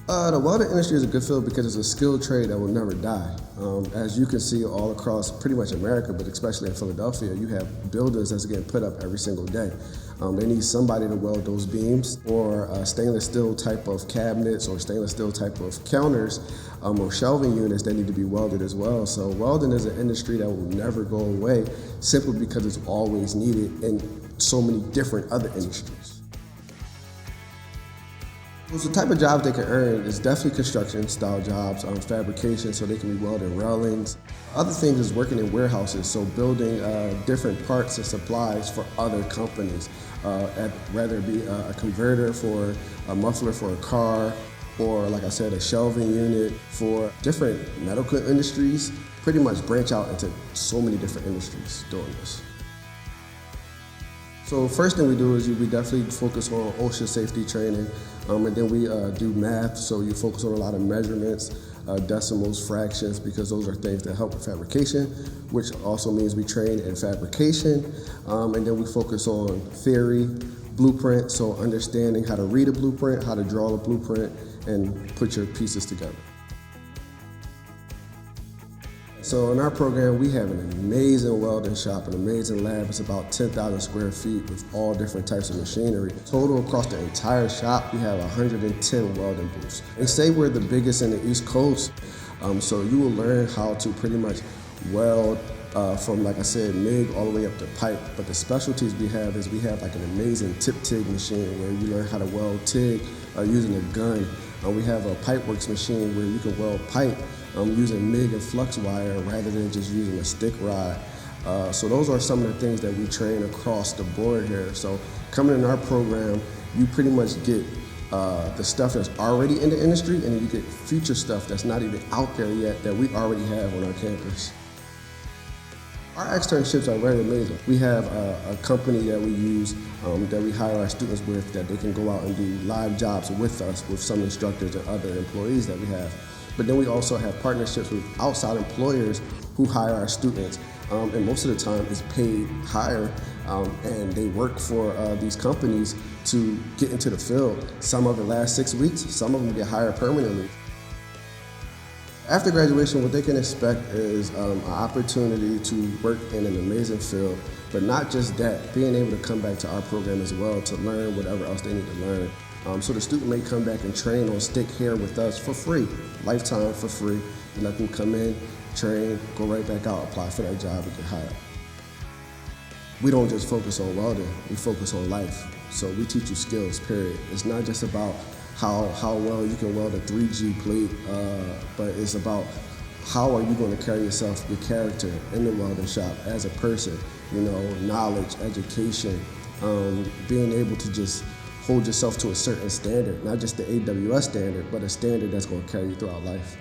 The welding industry is a good field because it's a skilled trade that will never die. As you can see all across pretty much America, but especially in Philadelphia, you have buildings that's getting put up every single day. They need somebody to weld those beams, or stainless steel type of cabinets, or stainless steel type of counters, or shelving units that need to be welded as well. So welding is an industry that will never go away simply because it's always needed in so many different other industries. So the type of jobs they can earn is definitely construction style jobs, fabrication, so they can be welding railings. Other things is working in warehouses, so building different parts and supplies for other companies, whether it be a converter for a muffler for a car, or like I said, a shelving unit for different medical industries. Pretty much branch out into so many different industries doing this. So first thing we do is we definitely focus on OSHA safety training, and then we do math, so you focus on a lot of measurements, decimals, fractions, because those are things that help with fabrication, which also means we train in fabrication, and then we focus on theory, blueprint, so understanding how to read a blueprint, how to draw a blueprint, and put your pieces together. So in our program, we have an amazing welding shop, an amazing lab. It's about 10,000 square feet with all different types of machinery. Total across the entire shop, we have 110 welding booths. They say we're the biggest in the East Coast, so you will learn how to pretty much weld from, like I said, MIG all the way up to pipe. But the specialties we have is we have like an amazing tip TIG machine where you learn how to weld TIG using a gun. We have a pipeworks machine where you can weld pipe using MIG and flux wire rather than just using a stick rod. So those are some of the things that we train across the board here. So coming in our program, you pretty much get the stuff that's already in the industry, and then you get future stuff that's not even out there yet that we already have on our campus. Our externships are very amazing. We have a company that we use, that we hire our students with, that they can go out and do live jobs with us, with some instructors and other employees that we have. But then we also have partnerships with outside employers who hire our students, and most of the time it's paid hire, and they work for these companies to get into the field. Some of it last 6 weeks, some of them get hired permanently. After graduation, what they can expect is an opportunity to work in an amazing field, but not just that, being able to come back to our program as well to learn whatever else they need to learn. So the student may come back and train on stick here with us for free, lifetime for free. You let them come in, train, go right back out, apply for that job and get hired. We don't just focus on welding, we focus on life. So we teach you skills, period. It's not just about how well you can weld a 3G plate, but it's about how are you going to carry yourself, your character in the welding shop as a person, knowledge, education, being able to just hold yourself to a certain standard, not just the AWS standard, but a standard that's going to carry you throughout life.